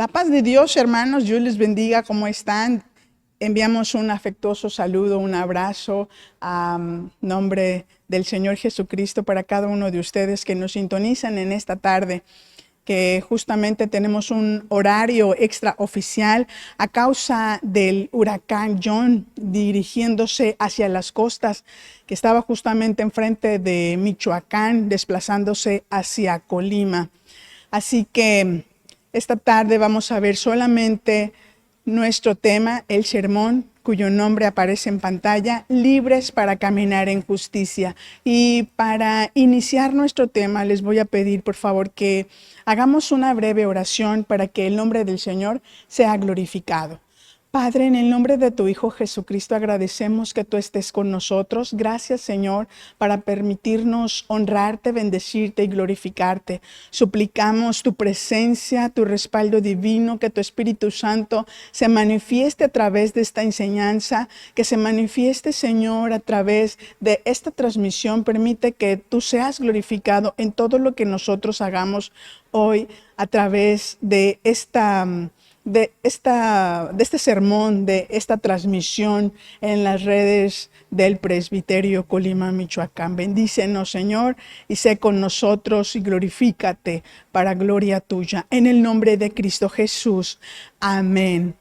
La paz de Dios, hermanos, Dios les bendiga. ¿Cómo están? Enviamos un afectuoso saludo, un abrazo a nombre del Señor Jesucristo para cada uno de ustedes que nos sintonizan en esta tarde, que justamente tenemos un horario extraoficial a causa del huracán John dirigiéndose hacia las costas, que estaba justamente enfrente de Michoacán, desplazándose hacia Colima. Así que esta tarde vamos a ver solamente nuestro tema, el sermón, cuyo nombre aparece en pantalla, Libres para Caminar en Justicia. Y para iniciar nuestro tema, les voy a pedir, por favor, que hagamos una breve oración para que el nombre del Señor sea glorificado. Padre, en el nombre de tu Hijo Jesucristo, agradecemos que tú estés con nosotros. Gracias, Señor, para permitirnos honrarte, bendecirte y glorificarte. Suplicamos tu presencia, tu respaldo divino, que tu Espíritu Santo se manifieste a través de esta enseñanza, que se manifieste, Señor, a través de esta transmisión. Permite que tú seas glorificado en todo lo que nosotros hagamos hoy a través de este sermón, de esta transmisión en las redes del Presbiterio Colima, Michoacán. Bendícenos, Señor, y sé con nosotros y glorifícate para gloria tuya. En el nombre de Cristo Jesús. Amén.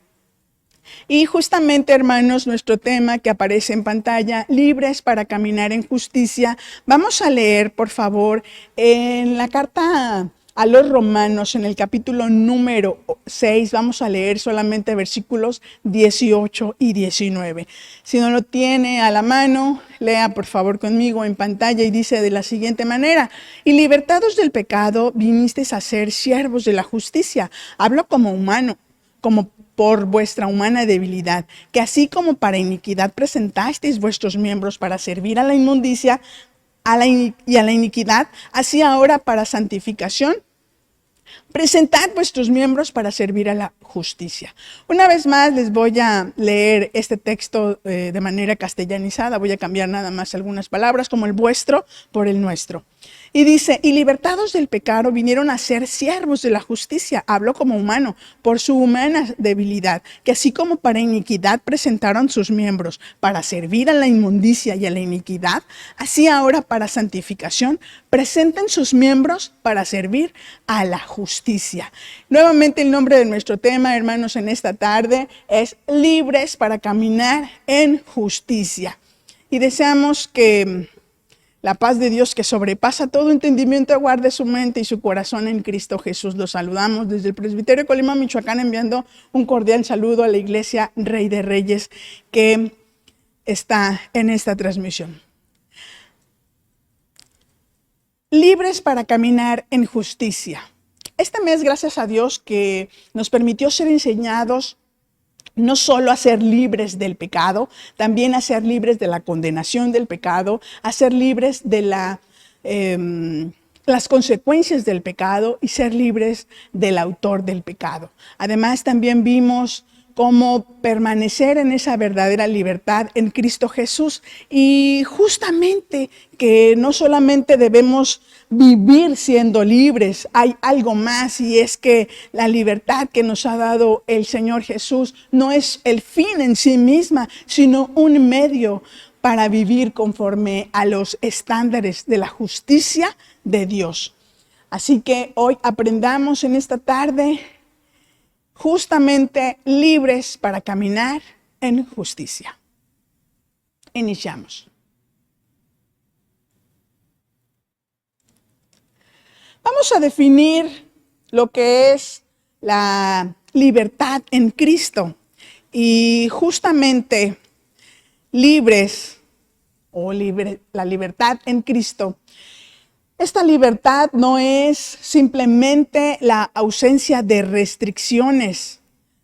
Y justamente, hermanos, nuestro tema que aparece en pantalla, Libres para Caminar en Justicia. Vamos a leer, por favor, en la carta a los Romanos, en el capítulo número 6, vamos a leer solamente versículos 18 y 19. Si no lo tiene a la mano, lea por favor conmigo en pantalla y dice de la siguiente manera: y libertados del pecado, vinisteis a ser siervos de la justicia. Hablo como humano, como por vuestra humana debilidad, que así como para iniquidad presentasteis vuestros miembros para servir a la inmundicia y a la iniquidad, así ahora para santificación, presentad vuestros miembros para servir a la justicia. Una vez más les voy a leer este texto de manera castellanizada. Voy a cambiar nada más algunas palabras, como el vuestro por el nuestro. Y dice: y libertados del pecado, vinieron a ser siervos de la justicia. Hablo como humano, por su humana debilidad, que así como para iniquidad presentaron sus miembros para servir a la inmundicia y a la iniquidad, así ahora para santificación presenten sus miembros para servir a la justicia. Nuevamente el nombre de nuestro tema, hermanos, en esta tarde es Libres para Caminar en Justicia. Y deseamos que la paz de Dios, que sobrepasa todo entendimiento, guarde su mente y su corazón en Cristo Jesús. Los saludamos desde el Presbiterio Colima, Michoacán, enviando un cordial saludo a la Iglesia Rey de Reyes que está en esta transmisión. Libres para caminar en justicia. Este mes, gracias a Dios, que nos permitió ser enseñados no solo a ser libres del pecado, también a ser libres de la condenación del pecado, a ser libres de las consecuencias del pecado y ser libres del autor del pecado. Además, también vimos cómo permanecer en esa verdadera libertad en Cristo Jesús, y justamente que no solamente debemos vivir siendo libres, hay algo más, y es que la libertad que nos ha dado el Señor Jesús no es el fin en sí misma, sino un medio para vivir conforme a los estándares de la justicia de Dios. Así que hoy aprendamos en esta tarde justamente libres para caminar en justicia. Iniciamos. Vamos a definir lo que es la libertad en Cristo. Y justamente libres o la libertad en Cristo. Esta libertad no es simplemente la ausencia de restricciones,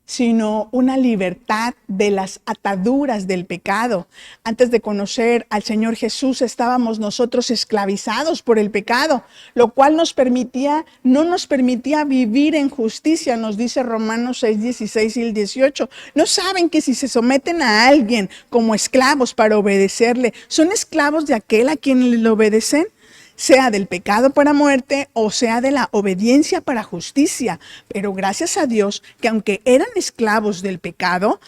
sino una libertad de las ataduras del pecado. Antes de conocer al Señor Jesús, estábamos nosotros esclavizados por el pecado, lo cual no nos permitía vivir en justicia, nos dice Romanos 6, 16 y el 18. ¿No saben que si se someten a alguien como esclavos para obedecerle, son esclavos de aquel a quien le obedecen? sea del pecado para muerte o sea de la obediencia para justicia. Pero gracias a Dios que aunque eran esclavos del pecado,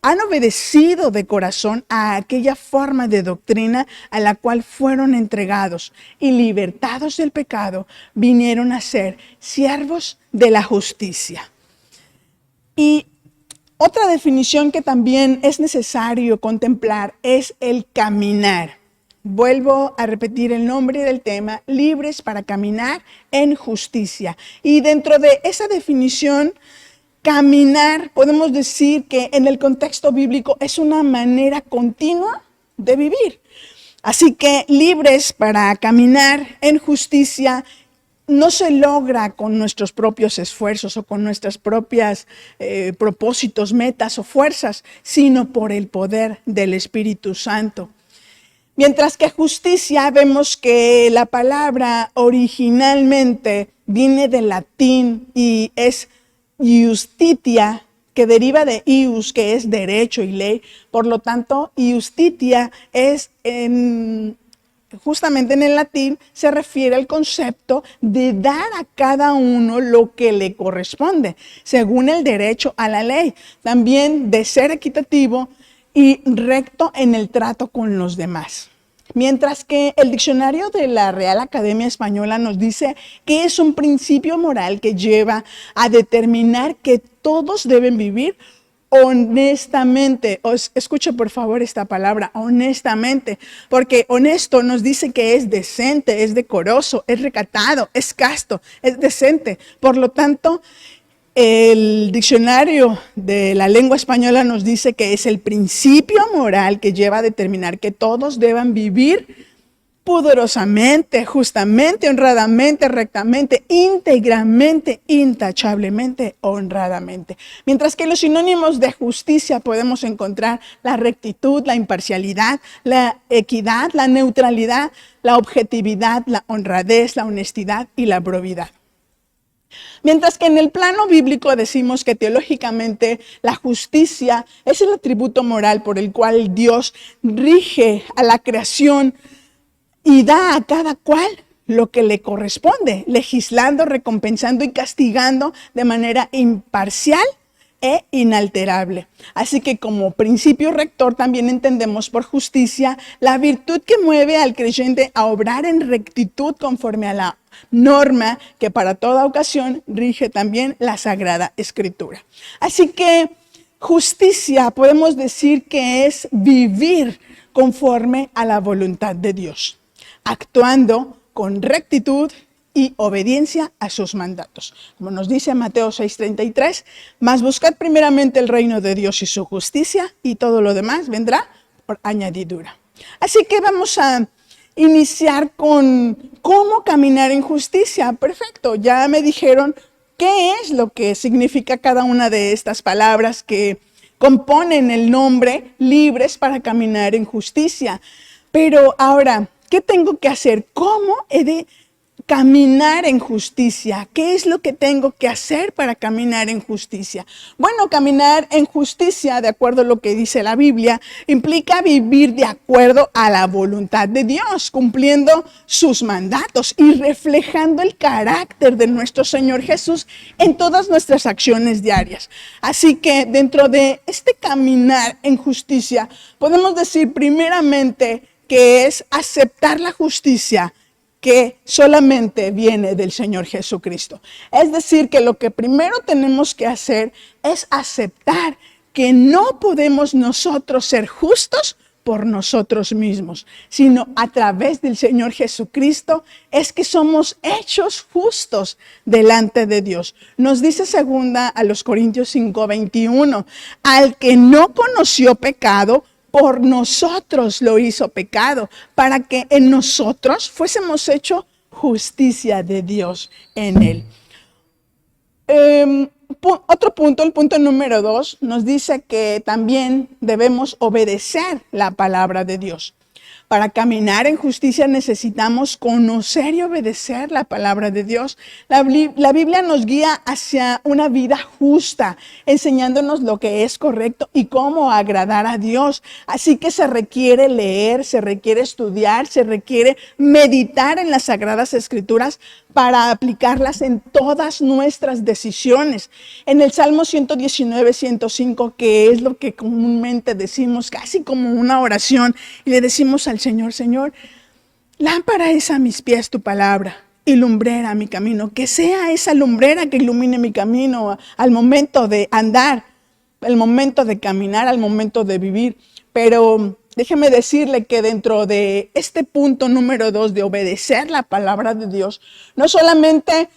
han obedecido de corazón a aquella forma de doctrina a la cual fueron entregados y libertados del pecado, vinieron a ser siervos de la justicia. Y otra definición que también es necesario contemplar es el caminar. Vuelvo a repetir el nombre del tema, libres para caminar en justicia. Y dentro de esa definición, caminar, podemos decir que en el contexto bíblico es una manera continua de vivir. Así que libres para caminar en justicia no se logra con nuestros propios esfuerzos o con nuestras propias propósitos, metas o fuerzas, sino por el poder del Espíritu Santo. Mientras que justicia, vemos que la palabra originalmente viene del latín y es iustitia, que deriva de ius, que es derecho y ley. Por lo tanto, iustitia es justamente en el latín se refiere al concepto de dar a cada uno lo que le corresponde, según el derecho a la ley. También de ser equitativo y recto en el trato con los demás. Mientras que el diccionario de la Real Academia Española nos dice que es un principio moral que lleva a determinar que todos deben vivir honestamente. Escuche por favor esta palabra, honestamente, porque honesto nos dice que es decente, es decoroso, es recatado, es casto, es decente. Por lo tanto, el diccionario de la lengua española nos dice que es el principio moral que lleva a determinar que todos deban vivir pudorosamente, justamente, honradamente, rectamente, íntegramente, intachablemente, honradamente. Mientras que los sinónimos de justicia podemos encontrar la rectitud, la imparcialidad, la equidad, la neutralidad, la objetividad, la honradez, la honestidad y la probidad. Mientras que en el plano bíblico decimos que teológicamente la justicia es el atributo moral por el cual Dios rige a la creación y da a cada cual lo que le corresponde, legislando, recompensando y castigando de manera imparcial e inalterable. Así que como principio rector también entendemos por justicia la virtud que mueve al creyente a obrar en rectitud conforme a la norma que para toda ocasión rige también la Sagrada Escritura. Así que justicia podemos decir que es vivir conforme a la voluntad de Dios, actuando con rectitud y obediencia a sus mandatos. Como nos dice Mateo 6:33, mas buscad primeramente el reino de Dios y su justicia y todo lo demás vendrá por añadidura. Así que vamos a iniciar con cómo caminar en justicia. Perfecto, ya me dijeron qué es lo que significa cada una de estas palabras que componen el nombre libres para caminar en justicia. Pero ahora, ¿qué tengo que hacer? ¿Cómo he de caminar en justicia? ¿Qué es lo que tengo que hacer para caminar en justicia? Bueno, caminar en justicia, de acuerdo a lo que dice la Biblia, implica vivir de acuerdo a la voluntad de Dios, cumpliendo sus mandatos y reflejando el carácter de nuestro Señor Jesús en todas nuestras acciones diarias. Así que dentro de este caminar en justicia, podemos decir primeramente que es aceptar la justicia que solamente viene del Señor Jesucristo. Es decir, que lo que primero tenemos que hacer es aceptar que no podemos nosotros ser justos por nosotros mismos, sino a través del Señor Jesucristo es que somos hechos justos delante de Dios. Nos dice segunda a los Corintios 5:21, al que no conoció pecado, por nosotros lo hizo pecado, para que en nosotros fuésemos hechos justicia de Dios en él. Otro punto, el punto número 2, nos dice que también debemos obedecer la palabra de Dios. Para caminar en justicia necesitamos conocer y obedecer la palabra de Dios. La Biblia nos guía hacia una vida justa, enseñándonos lo que es correcto y cómo agradar a Dios. Así que se requiere leer, se requiere estudiar, se requiere meditar en las Sagradas Escrituras para aplicarlas en todas nuestras decisiones. En el Salmo 119, 105, que es lo que comúnmente decimos, casi como una oración, y le decimos al Señor: Señor, lámpara es a mis pies tu palabra y lumbrera mi camino. Que sea esa lumbrera que ilumine mi camino al momento de andar, al momento de caminar, al momento de vivir. Pero déjeme decirle que dentro de este punto número 2 de obedecer la palabra de Dios, no solamente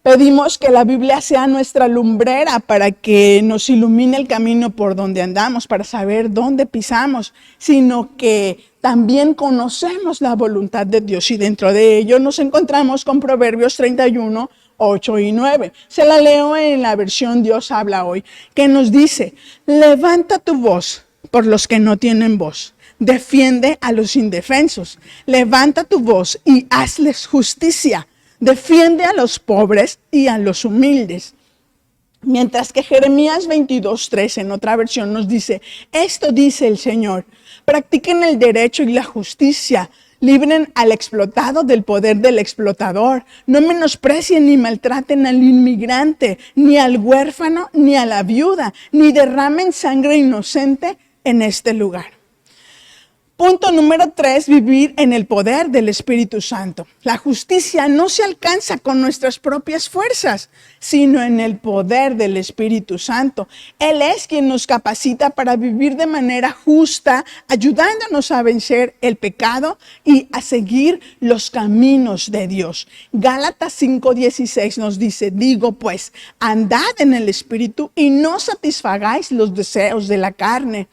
pedimos que la Biblia sea nuestra lumbrera para que nos ilumine el camino por donde andamos, para saber dónde pisamos, sino que también conocemos la voluntad de Dios, y dentro de ello nos encontramos con Proverbios 31, 8 y 9. Se la leo en la versión Dios habla hoy, que nos dice: levanta tu voz por los que no tienen voz. Defiende a los indefensos. Levanta tu voz y hazles justicia. Defiende a los pobres y a los humildes. Mientras que Jeremías 22:3 en otra versión nos dice: esto dice el Señor, practiquen el derecho y la justicia, libren al explotado del poder del explotador, no menosprecien ni maltraten al inmigrante, ni al huérfano, ni a la viuda, ni derramen sangre inocente en este lugar. Punto número 3, vivir en el poder del Espíritu Santo. La justicia no se alcanza con nuestras propias fuerzas, sino en el poder del Espíritu Santo. Él es quien nos capacita para vivir de manera justa, ayudándonos a vencer el pecado y a seguir los caminos de Dios. Gálatas 5:16 nos dice: digo pues, andad en el Espíritu y no satisfagáis los deseos de la carne.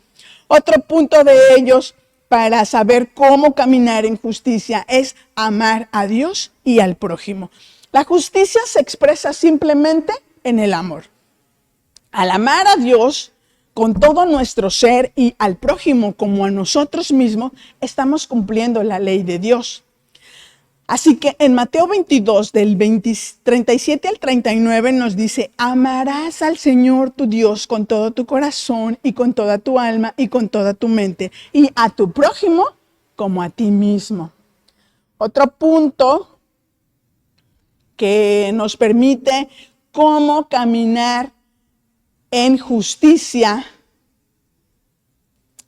Otro punto de ellos para saber cómo caminar en justicia es amar a Dios y al prójimo. La justicia se expresa simplemente en el amor. Al amar a Dios con todo nuestro ser y al prójimo como a nosotros mismos, estamos cumpliendo la ley de Dios. Así que en Mateo 22, del 37 al 39 nos dice: amarás al Señor tu Dios con todo tu corazón y con toda tu alma y con toda tu mente, y a tu prójimo como a ti mismo. Otro punto que nos permite cómo caminar en justicia,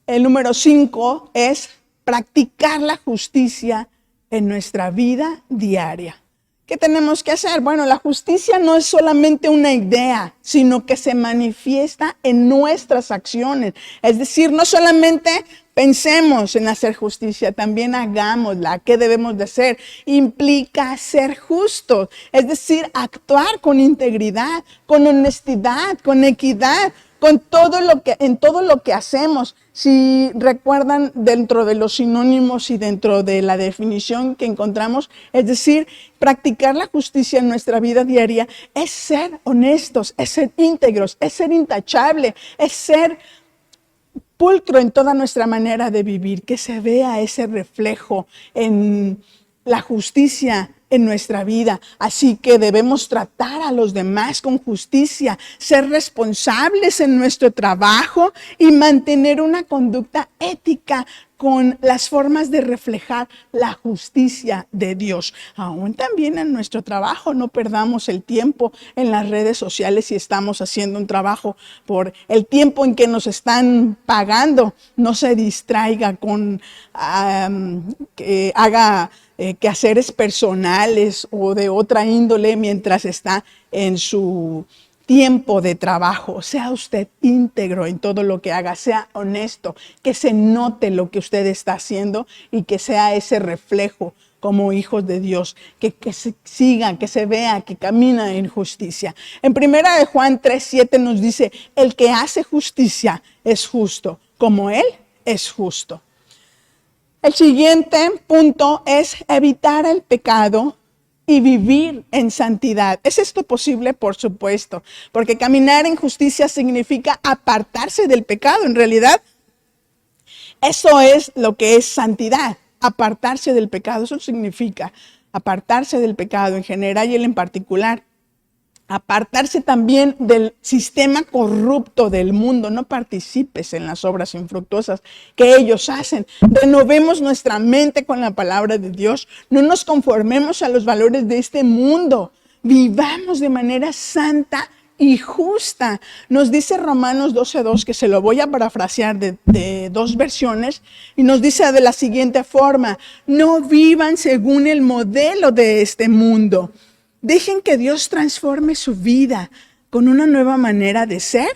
el número 5, es practicar la justicia en nuestra vida diaria. ¿Qué tenemos que hacer? Bueno, la justicia no es solamente una idea, sino que se manifiesta en nuestras acciones. Es decir, no solamente pensemos en hacer justicia, también hagámosla. ¿Qué debemos de hacer? Implica ser justos, es decir, actuar con integridad, con honestidad, con equidad, en todo lo que hacemos. Si recuerdan, dentro de los sinónimos y dentro de la definición que encontramos, es decir, practicar la justicia en nuestra vida diaria es ser honestos, es ser íntegros, es ser intachable, es ser pulcro en toda nuestra manera de vivir, que se vea ese reflejo en la justicia en nuestra vida. Así que debemos tratar a los demás con justicia, ser responsables en nuestro trabajo y mantener una conducta ética con las formas de reflejar la justicia de Dios. Aún también en nuestro trabajo no perdamos el tiempo en las redes sociales si estamos haciendo un trabajo por el tiempo en que nos están pagando. No se distraiga con que haga quehaceres personales o de otra índole mientras está en su tiempo de trabajo. Sea usted íntegro en todo lo que haga, sea honesto, que se note lo que usted está haciendo y que sea ese reflejo como hijos de Dios, que se siga, que se vea, que camina en justicia. En 1 Juan 3:7 nos dice: el que hace justicia es justo, como Él es justo. El siguiente punto es evitar el pecado y vivir en santidad. ¿Es esto posible? Por supuesto, porque caminar en justicia significa apartarse del pecado. En realidad, eso es lo que es santidad. apartarse del pecado. Eso significa apartarse del pecado en general y en particular. Apartarse también del sistema corrupto del mundo. No participes en las obras infructuosas que ellos hacen. Renovemos nuestra mente con la palabra de Dios. No nos conformemos a los valores de este mundo. Vivamos de manera santa y justa. Nos dice Romanos 12:2, que se lo voy a parafrasear de dos versiones, y nos dice de la siguiente forma: no vivan según el modelo de este mundo. Dejen que Dios transforme su vida con una nueva manera de ser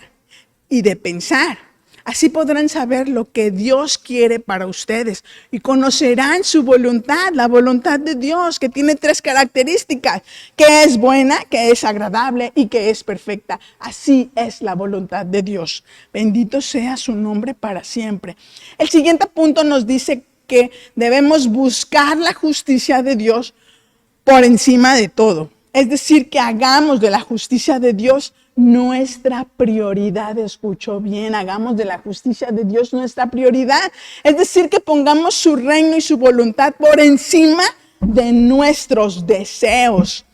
y de pensar. Así podrán saber lo que Dios quiere para ustedes y conocerán su voluntad, la voluntad de Dios, que tiene 3 características: que es buena, que es agradable y que es perfecta. Así es la voluntad de Dios. Bendito sea su nombre para siempre. El siguiente punto nos dice que debemos buscar la justicia de Dios por encima de todo. Es decir, que hagamos de la justicia de Dios nuestra prioridad. Escuchó bien, hagamos de la justicia de Dios nuestra prioridad. Es decir, que pongamos su reino y su voluntad por encima de nuestros deseos.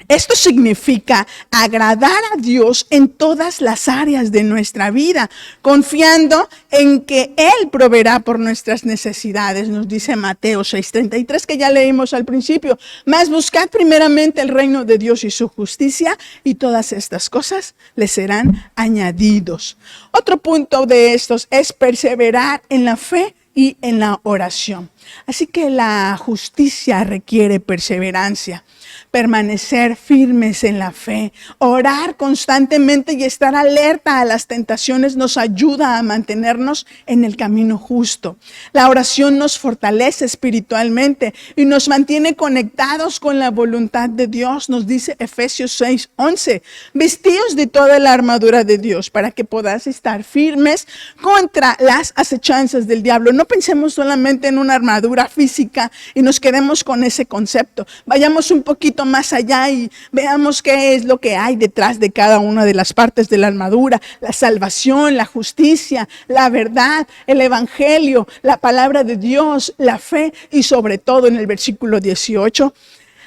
Esto significa agradar a Dios en todas las áreas de nuestra vida, confiando en que Él proveerá por nuestras necesidades. Nos dice Mateo 6:33, que ya leímos al principio: mas buscad primeramente el reino de Dios y su justicia, y todas estas cosas les serán añadidos. Otro punto de estos es perseverar en la fe y en la oración. Así que la justicia requiere perseverancia. Permanecer firmes en la fe, orar constantemente y estar alerta a las tentaciones nos ayuda a mantenernos en el camino justo. La oración nos fortalece espiritualmente y nos mantiene conectados con la voluntad de Dios. Nos dice Efesios 6:11, vestíos de toda la armadura de Dios para que podáis estar firmes contra las acechanzas del diablo. No pensemos solamente en una armadura física y nos quedemos con ese concepto. Vayamos un poquito más allá y veamos qué es lo que hay detrás de cada una de las partes de la armadura: la salvación, la justicia, la verdad, el evangelio, la palabra de Dios, la fe y sobre todo, en el versículo 18,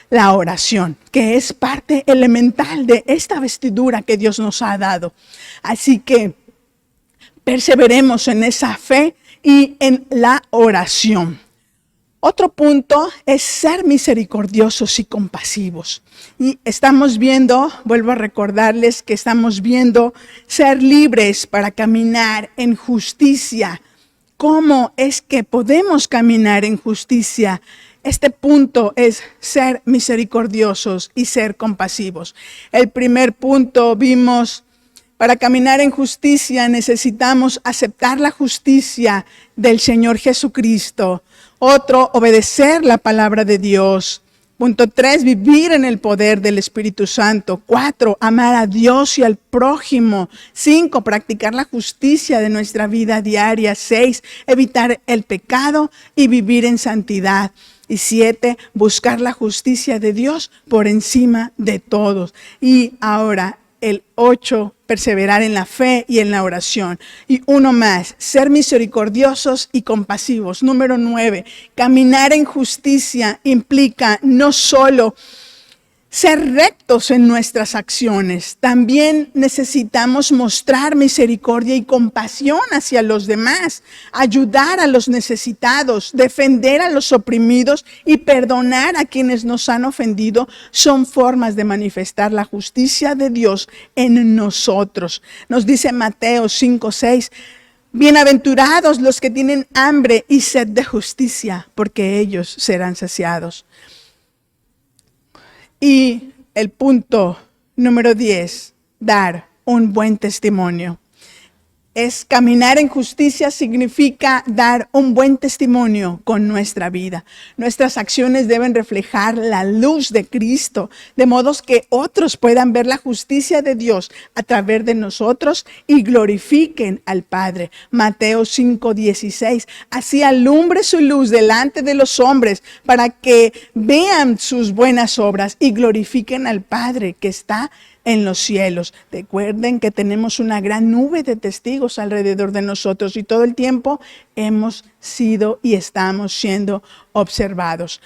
la oración, que es parte elemental de esta vestidura que Dios nos ha dado. Así que perseveremos en esa fe y en la oración. Otro punto es ser misericordiosos y compasivos. Y estamos viendo, vuelvo a recordarles que estamos viendo ser libres para caminar en justicia. ¿Cómo es que podemos caminar en justicia? Este punto es ser misericordiosos y ser compasivos. El primer punto vimos: para caminar en justicia necesitamos aceptar la justicia del Señor Jesucristo. Otro, obedecer la palabra de Dios. Punto 3, vivir en el poder del Espíritu Santo. 4, amar a Dios y al prójimo. 5, practicar la justicia de nuestra vida diaria. 6, evitar el pecado y vivir en santidad. Y 7, buscar la justicia de Dios por encima de todos. Y ahora, el 8, perseverar en la fe y en la oración. Y uno más, ser misericordiosos y compasivos. Número 9, caminar en justicia implica no solo ser rectos en nuestras acciones, también necesitamos mostrar misericordia y compasión hacia los demás, ayudar a los necesitados, defender a los oprimidos y perdonar a quienes nos han ofendido. Son formas de manifestar la justicia de Dios en nosotros. Nos dice Mateo 5:6, bienaventurados los que tienen hambre y sed de justicia, porque ellos serán saciados. Y el punto número 10, dar un buen testimonio. Es caminar en justicia significa dar un buen testimonio con nuestra vida. Nuestras acciones deben reflejar la luz de Cristo, de modo que otros puedan ver la justicia de Dios a través de nosotros y glorifiquen al Padre. Mateo 5:16, así alumbre su luz delante de los hombres para que vean sus buenas obras y glorifiquen al Padre que está en los cielos. Recuerden que tenemos una gran nube de testigos alrededor de nosotros y todo el tiempo hemos sido y estamos siendo observados.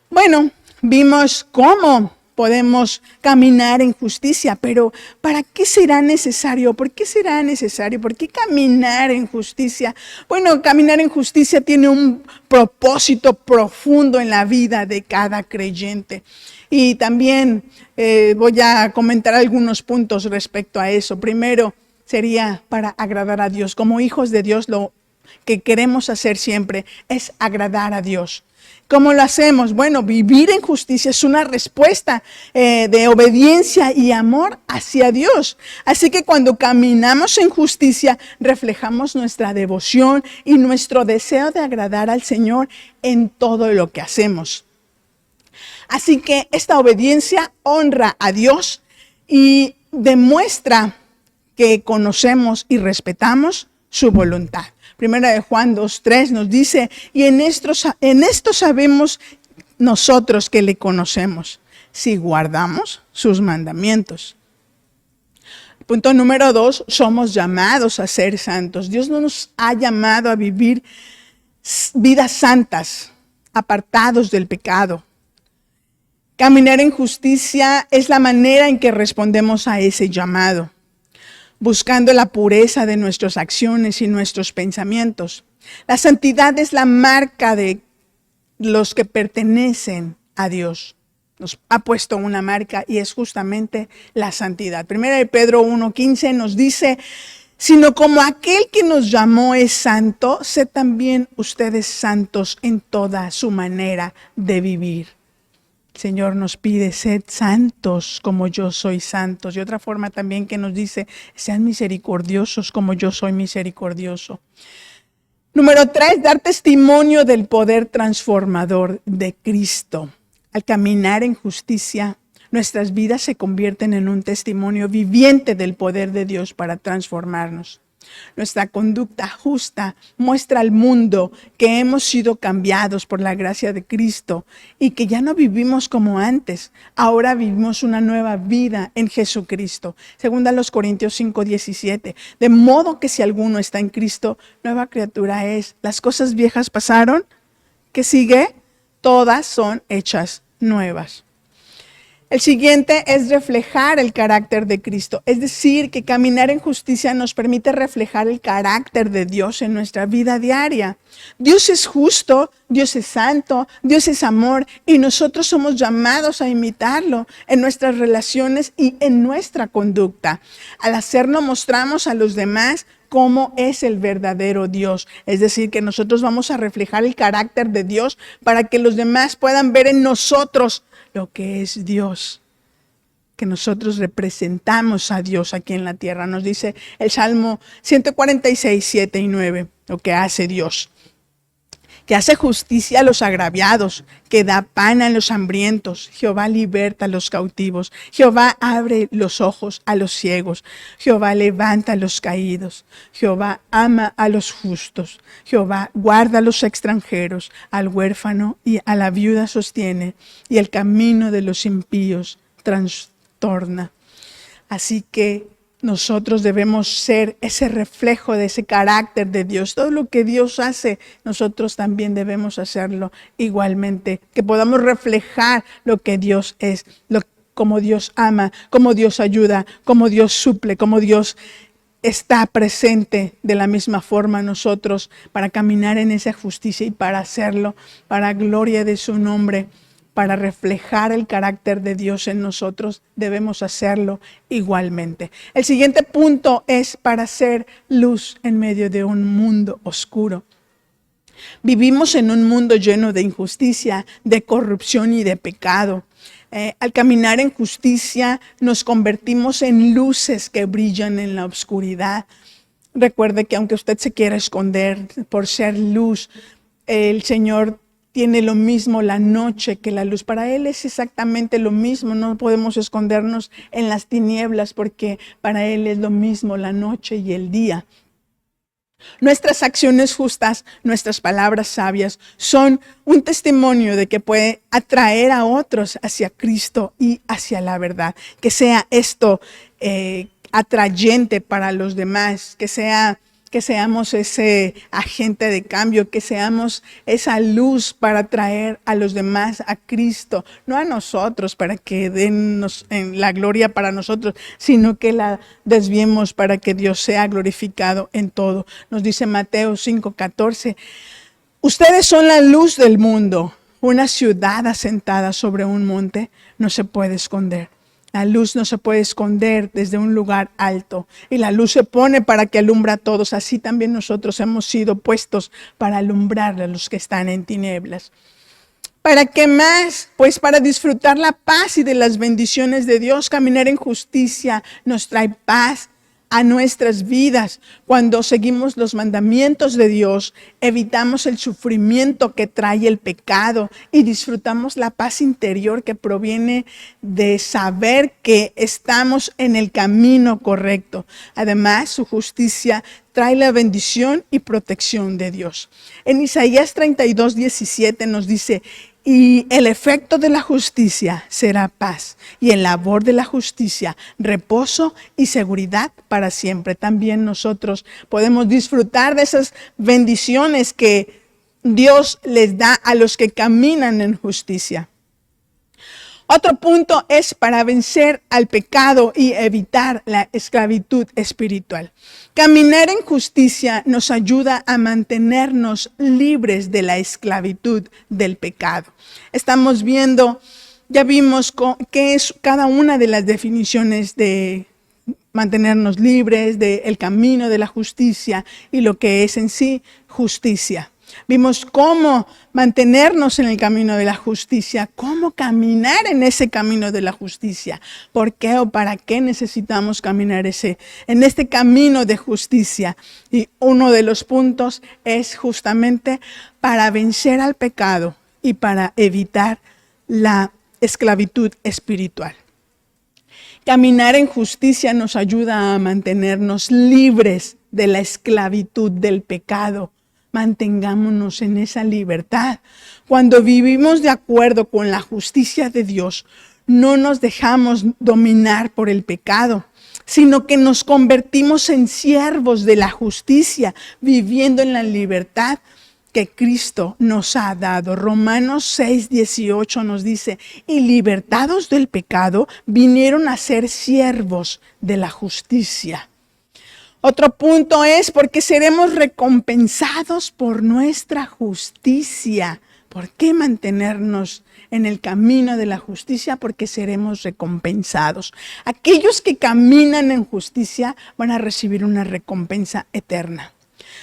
Bueno, vimos cómo podemos caminar en justicia, pero ¿para qué será necesario? ¿Por qué será necesario? ¿Por qué caminar en justicia? Bueno, caminar en justicia tiene un propósito profundo en la vida de cada creyente. Y también voy a comentar algunos puntos respecto a eso. Primero, sería para agradar a Dios. Como hijos de Dios, lo que queremos hacer siempre es agradar a Dios. ¿Cómo lo hacemos? Bueno, vivir en justicia es una respuesta de obediencia y amor hacia Dios. Así que cuando caminamos en justicia, reflejamos nuestra devoción y nuestro deseo de agradar al Señor en todo lo que hacemos. Así que esta obediencia honra a Dios y demuestra que conocemos y respetamos su voluntad. Primera de Juan 2:3 nos dice, y en esto sabemos nosotros que le conocemos, si guardamos sus mandamientos. Punto número 2, somos llamados a ser santos. Dios no nos ha llamado a vivir vidas santas, apartados del pecado. Caminar en justicia es la manera en que respondemos a ese llamado, buscando la pureza de nuestras acciones y nuestros pensamientos. La santidad es la marca de los que pertenecen a Dios. Nos ha puesto una marca y es justamente la santidad. Primera de Pedro 1:15 nos dice, sino como aquel que nos llamó es santo, sed también ustedes santos en toda su manera de vivir. El Señor nos pide, sed santos como yo soy santos. Y otra forma también que nos dice, sean misericordiosos como yo soy misericordioso. Número 3, dar testimonio del poder transformador de Cristo. Al caminar en justicia, nuestras vidas se convierten en un testimonio viviente del poder de Dios para transformarnos. Nuestra conducta justa muestra al mundo que hemos sido cambiados por la gracia de Cristo y que ya no vivimos como antes. Ahora vivimos una nueva vida en Jesucristo. Según los Corintios 5:17. De modo que si alguno está en Cristo, nueva criatura es. Las cosas viejas pasaron. ¿Qué sigue? Todas son hechas nuevas. El siguiente es reflejar el carácter de Cristo. Es decir, que caminar en justicia nos permite reflejar el carácter de Dios en nuestra vida diaria. Dios es justo, Dios es santo, Dios es amor y nosotros somos llamados a imitarlo en nuestras relaciones y en nuestra conducta. Al hacerlo mostramos a los demás cómo es el verdadero Dios. Es decir, que nosotros vamos a reflejar el carácter de Dios para que los demás puedan ver en nosotros lo que es Dios, que nosotros representamos a Dios aquí en la tierra. Nos dice el Salmo 146, 7 y 9, lo que hace Dios. Que hace justicia a los agraviados, que da pan a los hambrientos. Jehová liberta a los cautivos. Jehová abre los ojos a los ciegos. Jehová levanta a los caídos. Jehová ama a los justos. Jehová guarda a los extranjeros. Al huérfano y a la viuda sostiene. Y el camino de los impíos trastorna. Así que nosotros debemos ser ese reflejo de ese carácter de Dios. Todo lo que Dios hace, nosotros también debemos hacerlo igualmente. Que podamos reflejar lo que Dios es, cómo Dios ama, cómo Dios ayuda, cómo Dios suple, cómo Dios está presente de la misma forma nosotros para caminar en esa justicia y para hacerlo para gloria de su nombre. Para reflejar el carácter de Dios en nosotros, debemos hacerlo igualmente. El siguiente punto es para ser luz en medio de un mundo oscuro. Vivimos en un mundo lleno de injusticia, de corrupción y de pecado. Al caminar en justicia, nos convertimos en luces que brillan en la oscuridad. Recuerde que aunque usted se quiera esconder por ser luz, el Señor tiene lo mismo la noche que la luz. Para Él es exactamente lo mismo. No podemos escondernos en las tinieblas porque para Él es lo mismo la noche y el día. Nuestras acciones justas, nuestras palabras sabias son un testimonio de que puede atraer a otros hacia Cristo y hacia la verdad. Que sea esto atrayente para los demás, que seamos ese agente de cambio, que seamos esa luz para traer a los demás a Cristo, no a nosotros para que dennos en la gloria para nosotros, sino que la desviemos para que Dios sea glorificado en todo. Nos dice Mateo 5:14, ustedes son la luz del mundo. Una ciudad asentada sobre un monte no se puede esconder. La luz no se puede esconder desde un lugar alto y la luz se pone para que alumbra a todos. Así también nosotros hemos sido puestos para alumbrar a los que están en tinieblas. ¿Para qué más? Pues para disfrutar la paz y de las bendiciones de Dios. Caminar en justicia nos trae paz a nuestras vidas. Cuando seguimos los mandamientos de Dios, evitamos el sufrimiento que trae el pecado y disfrutamos la paz interior que proviene de saber que estamos en el camino correcto. Además, su justicia trae la bendición y protección de Dios. En Isaías 32:17 nos dice, y el efecto de la justicia será paz, y el labor de la justicia, reposo y seguridad para siempre. También nosotros podemos disfrutar de esas bendiciones que Dios les da a los que caminan en justicia. Otro punto es para vencer al pecado y evitar la esclavitud espiritual. Caminar en justicia nos ayuda a mantenernos libres de la esclavitud del pecado. Estamos viendo, ya vimos qué es cada una de las definiciones de mantenernos libres del camino de la justicia y lo que es en sí justicia. Vimos cómo mantenernos en el camino de la justicia, cómo caminar en ese camino de la justicia. ¿Por qué o para qué necesitamos caminar en este camino de justicia? Y uno de los puntos es justamente para vencer al pecado y para evitar la esclavitud espiritual. Caminar en justicia nos ayuda a mantenernos libres de la esclavitud del pecado. Mantengámonos en esa libertad. Cuando vivimos de acuerdo con la justicia de Dios, no nos dejamos dominar por el pecado, sino que nos convertimos en siervos de la justicia, viviendo en la libertad que Cristo nos ha dado. Romanos 6:18 nos dice, y libertados del pecado, vinieron a ser siervos de la justicia. Otro punto es porque seremos recompensados por nuestra justicia. ¿Por qué mantenernos en el camino de la justicia? Porque seremos recompensados. Aquellos que caminan en justicia van a recibir una recompensa eterna.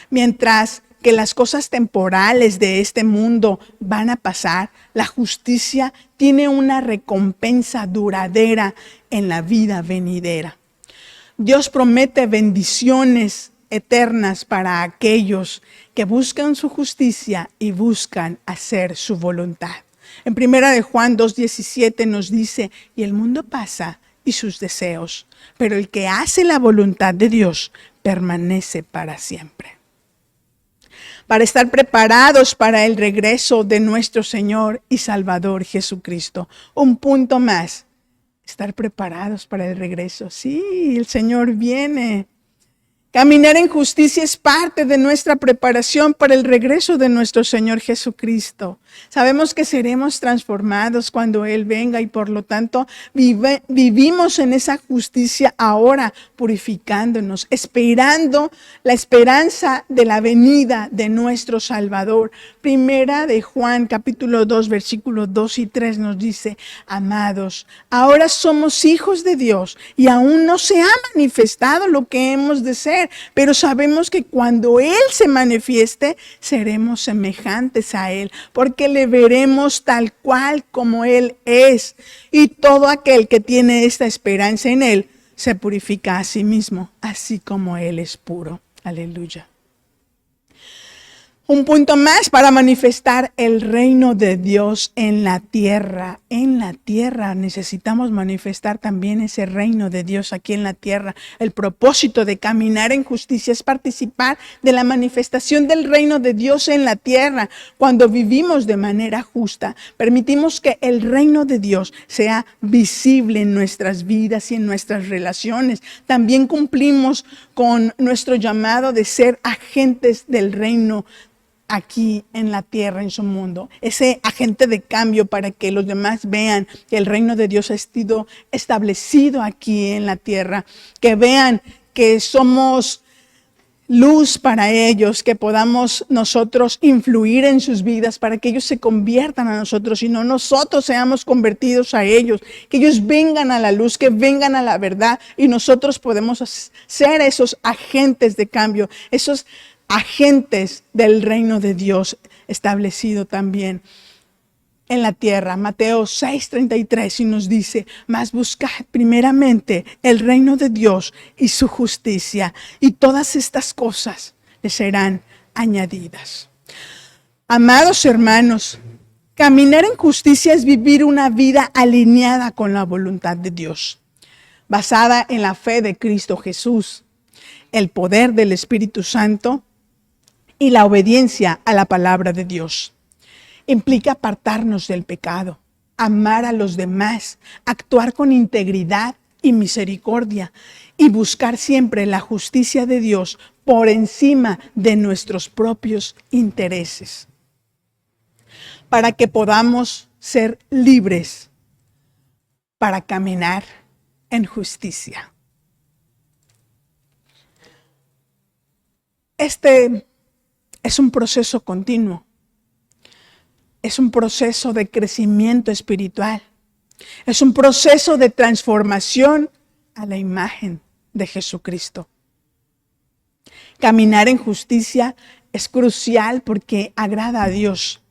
Mientras que las cosas temporales de este mundo van a pasar, la justicia tiene una recompensa duradera en la vida venidera. Dios promete bendiciones eternas para aquellos que buscan su justicia y buscan hacer su voluntad. En 1 Juan 2:17 nos dice, y el mundo pasa y sus deseos, pero el que hace la voluntad de Dios permanece para siempre. Para estar preparados para el regreso de nuestro Señor y Salvador Jesucristo. Un punto más. Estar preparados para el regreso. Sí, el Señor viene. Caminar en justicia es parte de nuestra preparación para el regreso de nuestro Señor Jesucristo. Sabemos que seremos transformados cuando Él venga y por lo tanto vivimos en esa justicia ahora, purificándonos, esperando la esperanza de la venida de nuestro Salvador. 1 Juan capítulo 2 versículos 2 y 3 nos dice, amados, ahora somos hijos de Dios y aún no se ha manifestado lo que hemos de ser. Pero sabemos que cuando Él se manifieste, seremos semejantes a Él, porque le veremos tal cual como Él es. Y todo aquel que tiene esta esperanza en Él, se purifica a sí mismo, así como Él es puro. Aleluya. Un punto más para manifestar el reino de Dios en la tierra. En la tierra necesitamos manifestar también ese reino de Dios aquí en la tierra. El propósito de caminar en justicia es participar de la manifestación del reino de Dios en la tierra. Cuando vivimos de manera justa, permitimos que el reino de Dios sea visible en nuestras vidas y en nuestras relaciones. También cumplimos con nuestro llamado de ser agentes del reino aquí en la tierra, en su mundo. Ese agente de cambio para que los demás vean que el reino de Dios ha sido establecido aquí en la tierra. Que vean que somos luz para ellos, que podamos nosotros influir en sus vidas para que ellos se conviertan a nosotros y no nosotros seamos convertidos a ellos. Que ellos vengan a la luz, que vengan a la verdad y nosotros podemos ser esos agentes de cambio, esos agentes del reino de Dios establecido también en la tierra. Mateo 6:33 y nos dice: mas buscad primeramente el reino de Dios y su justicia, y todas estas cosas les serán añadidas. Amados hermanos, caminar en justicia es vivir una vida alineada con la voluntad de Dios, basada en la fe de Cristo Jesús, el poder del Espíritu Santo y la obediencia a la palabra de Dios. Implica apartarnos del pecado, amar a los demás, actuar con integridad y misericordia y buscar siempre la justicia de Dios por encima de nuestros propios intereses, para que podamos ser libres para caminar en justicia. Este es un proceso continuo. Es un proceso de crecimiento espiritual. Es un proceso de transformación a la imagen de Jesucristo. Caminar en justicia es crucial porque agrada a Dios.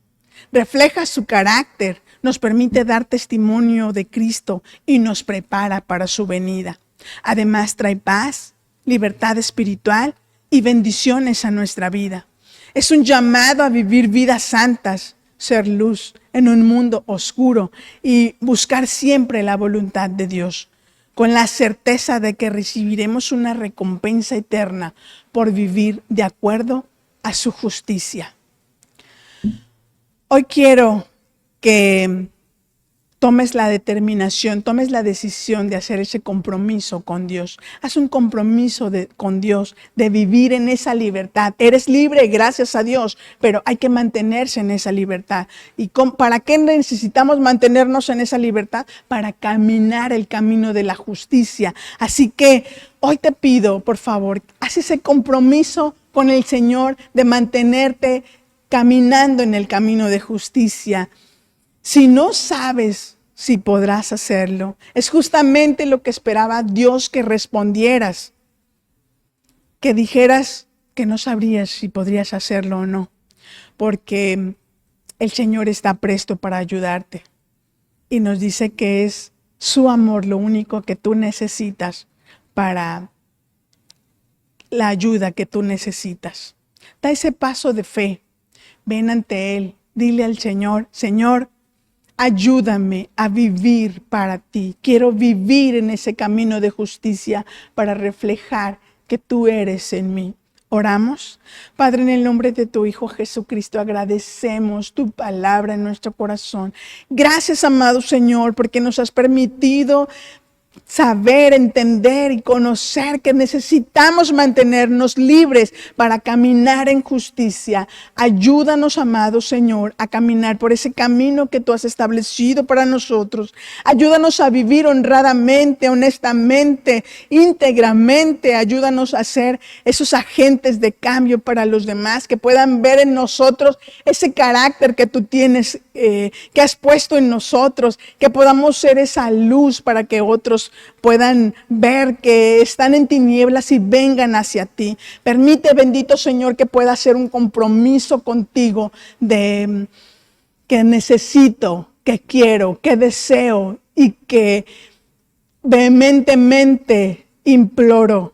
Refleja su carácter, nos permite dar testimonio de Cristo y nos prepara para su venida. Además, trae paz, libertad espiritual y bendiciones a nuestra vida. Es un llamado a vivir vidas santas, ser luz en un mundo oscuro y buscar siempre la voluntad de Dios, con la certeza de que recibiremos una recompensa eterna por vivir de acuerdo a su justicia. Hoy quiero que tomes la determinación, tomes la decisión de hacer ese compromiso con Dios. Haz un compromiso con Dios de vivir en esa libertad. Eres libre, gracias a Dios, pero hay que mantenerse en esa libertad. ¿Y para qué necesitamos mantenernos en esa libertad? Para caminar el camino de la justicia. Así que hoy te pido, por favor, haz ese compromiso con el Señor de mantenerte caminando en el camino de justicia. Si no sabes si podrás hacerlo, es justamente lo que esperaba Dios que respondieras, que dijeras que no sabrías si podrías hacerlo o no, porque el Señor está presto para ayudarte y nos dice que es su amor lo único que tú necesitas para la ayuda que tú necesitas. Da ese paso de fe, ven ante Él, dile al Señor: Señor, ayúdame a vivir para ti. Quiero vivir en ese camino de justicia para reflejar que tú eres en mí. Oramos. Padre, en el nombre de tu Hijo Jesucristo, agradecemos tu palabra en nuestro corazón. Gracias, amado Señor, porque nos has permitido saber, entender y conocer que necesitamos mantenernos libres para caminar en justicia. Ayúdanos, amado Señor, a caminar por ese camino que tú has establecido para nosotros. Ayúdanos a vivir honradamente, honestamente, íntegramente. Ayúdanos a ser esos agentes de cambio para los demás, que puedan ver en nosotros ese carácter que tú tienes, que has puesto en nosotros, que podamos ser esa luz para que otros puedan ver que están en tinieblas y vengan hacia ti. Permite, bendito Señor, que pueda hacer un compromiso contigo de que necesito, que quiero, que deseo y que vehementemente imploro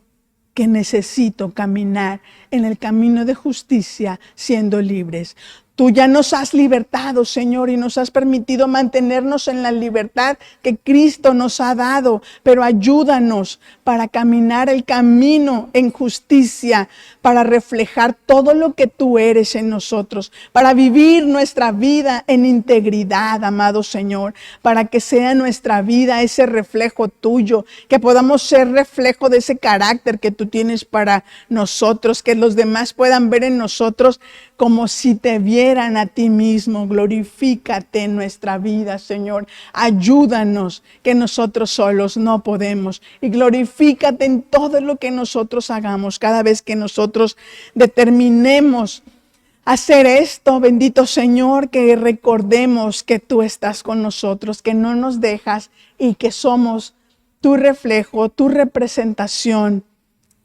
que necesito caminar en el camino de justicia siendo libres. Tú ya nos has libertado, Señor, y nos has permitido mantenernos en la libertad que Cristo nos ha dado. Pero ayúdanos para caminar el camino en justicia, para reflejar todo lo que tú eres en nosotros, para vivir nuestra vida en integridad, amado Señor, para que sea nuestra vida ese reflejo tuyo, que podamos ser reflejo de ese carácter que tú tienes para nosotros, que los demás puedan ver en nosotros como si te vieran a ti mismo. Glorifícate en nuestra vida, Señor. Ayúdanos, que nosotros solos no podemos. Y glorifícate en todo lo que nosotros hagamos. Cada vez que nosotros determinemos hacer esto, bendito Señor, que recordemos que tú estás con nosotros, que no nos dejas y que somos tu reflejo, tu representación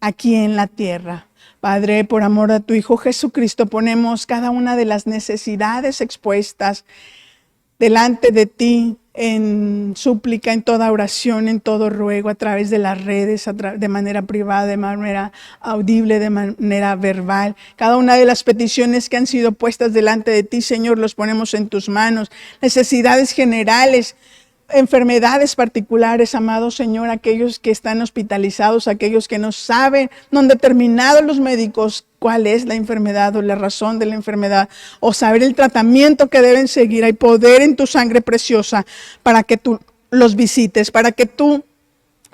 aquí en la tierra. Padre, por amor a tu Hijo Jesucristo, ponemos cada una de las necesidades expuestas delante de ti en súplica, en toda oración, en todo ruego, a través de las redes, de manera privada, de manera audible, de manera verbal. Cada una de las peticiones que han sido puestas delante de ti, Señor, los ponemos en tus manos. Necesidades generales, enfermedades particulares, amado Señor, aquellos que están hospitalizados, aquellos que no saben, no han determinado los médicos cuál es la enfermedad o la razón de la enfermedad, o saber el tratamiento que deben seguir. Hay poder en tu sangre preciosa para que tú los visites, para que tú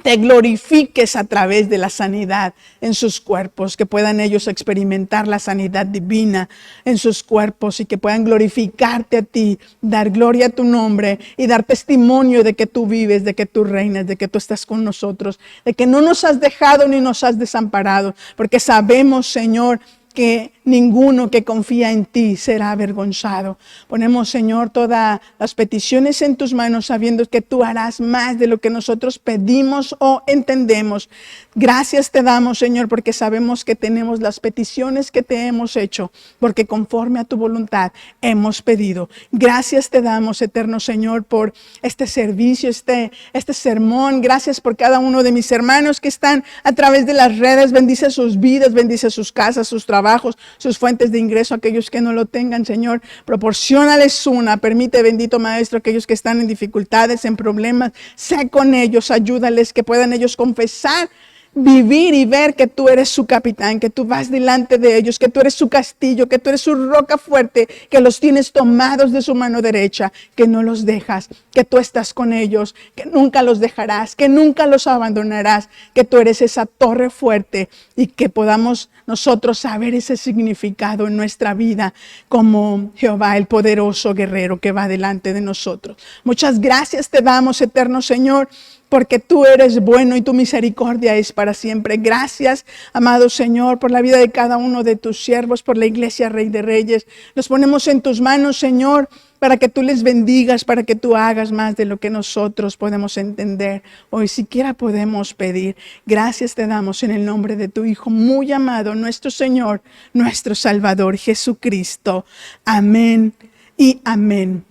te glorifiques a través de la sanidad en sus cuerpos, que puedan ellos experimentar la sanidad divina en sus cuerpos y que puedan glorificarte a ti, dar gloria a tu nombre y dar testimonio de que tú vives, de que tú reinas, de que tú estás con nosotros, de que no nos has dejado ni nos has desamparado, porque sabemos, Señor, que ninguno que confía en ti será avergonzado. Ponemos, Señor, todas las peticiones en tus manos, sabiendo que tú harás más de lo que nosotros pedimos o entendemos. Gracias te damos, Señor, porque sabemos que tenemos las peticiones que te hemos hecho, porque conforme a tu voluntad hemos pedido. Gracias te damos, eterno Señor, por este servicio, este sermón. Gracias por cada uno de mis hermanos que están a través de las redes. Bendice sus vidas, bendice sus casas, sus trabajos, sus fuentes de ingreso. Aquellos que no lo tengan, Señor, proporciónales una. Permite, bendito Maestro, aquellos que están en dificultades, en problemas, sé con ellos, ayúdales, que puedan ellos confesar, vivir y ver que tú eres su capitán, que tú vas delante de ellos, que tú eres su castillo, que tú eres su roca fuerte, que los tienes tomados de su mano derecha, que no los dejas, que tú estás con ellos, que nunca los dejarás, que nunca los abandonarás, que tú eres esa torre fuerte y que podamos nosotros saber ese significado en nuestra vida como Jehová, el poderoso guerrero que va delante de nosotros. Muchas gracias te damos, eterno Señor, porque tú eres bueno y tu misericordia es para siempre. Gracias, amado Señor, por la vida de cada uno de tus siervos, por la iglesia Rey de Reyes. Los ponemos en tus manos, Señor, para que tú les bendigas, para que tú hagas más de lo que nosotros podemos entender o siquiera podemos pedir. Gracias te damos en el nombre de tu Hijo muy amado, nuestro Señor, nuestro Salvador, Jesucristo. Amén y amén.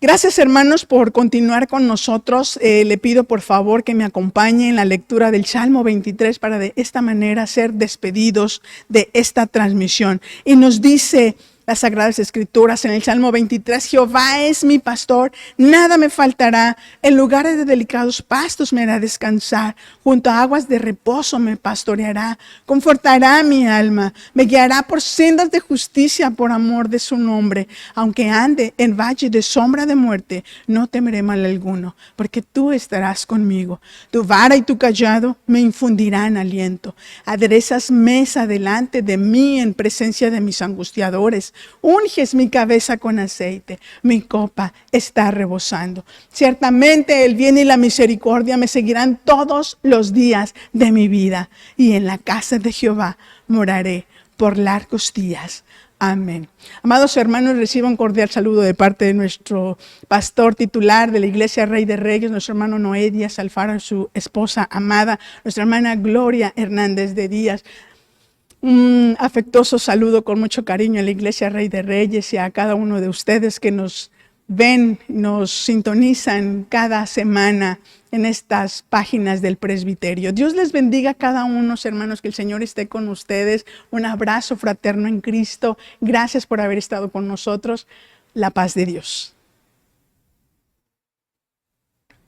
Gracias, hermanos, por continuar con nosotros. Le pido por favor que me acompañe en la lectura del Salmo 23 para de esta manera ser despedidos de esta transmisión. Y nos dice las Sagradas Escrituras en el Salmo 23, Jehová es mi pastor, nada me faltará, en lugares de delicados pastos me hará descansar, junto a aguas de reposo me pastoreará, confortará mi alma, me guiará por sendas de justicia por amor de su nombre, aunque ande en valle de sombra de muerte, no temeré mal alguno, porque tú estarás conmigo, tu vara y tu cayado me infundirán aliento, aderezas mesa delante de mí en presencia de mis angustiadores, unges mi cabeza con aceite, mi copa está rebosando. Ciertamente el bien y la misericordia me seguirán todos los días de mi vida, y en la casa de Jehová moraré por largos días. Amén. Amados hermanos, reciban un cordial saludo de parte de nuestro pastor titular de la Iglesia Rey de Reyes, nuestro hermano Noé Díaz Alfaro, su esposa amada, nuestra hermana Gloria Hernández de Díaz. Un afectuoso saludo con mucho cariño a la Iglesia Rey de Reyes y a cada uno de ustedes que nos ven, nos sintonizan cada semana en estas páginas del presbiterio. Dios les bendiga a cada uno, hermanos, que el Señor esté con ustedes. Un abrazo fraterno en Cristo. Gracias por haber estado con nosotros. La paz de Dios.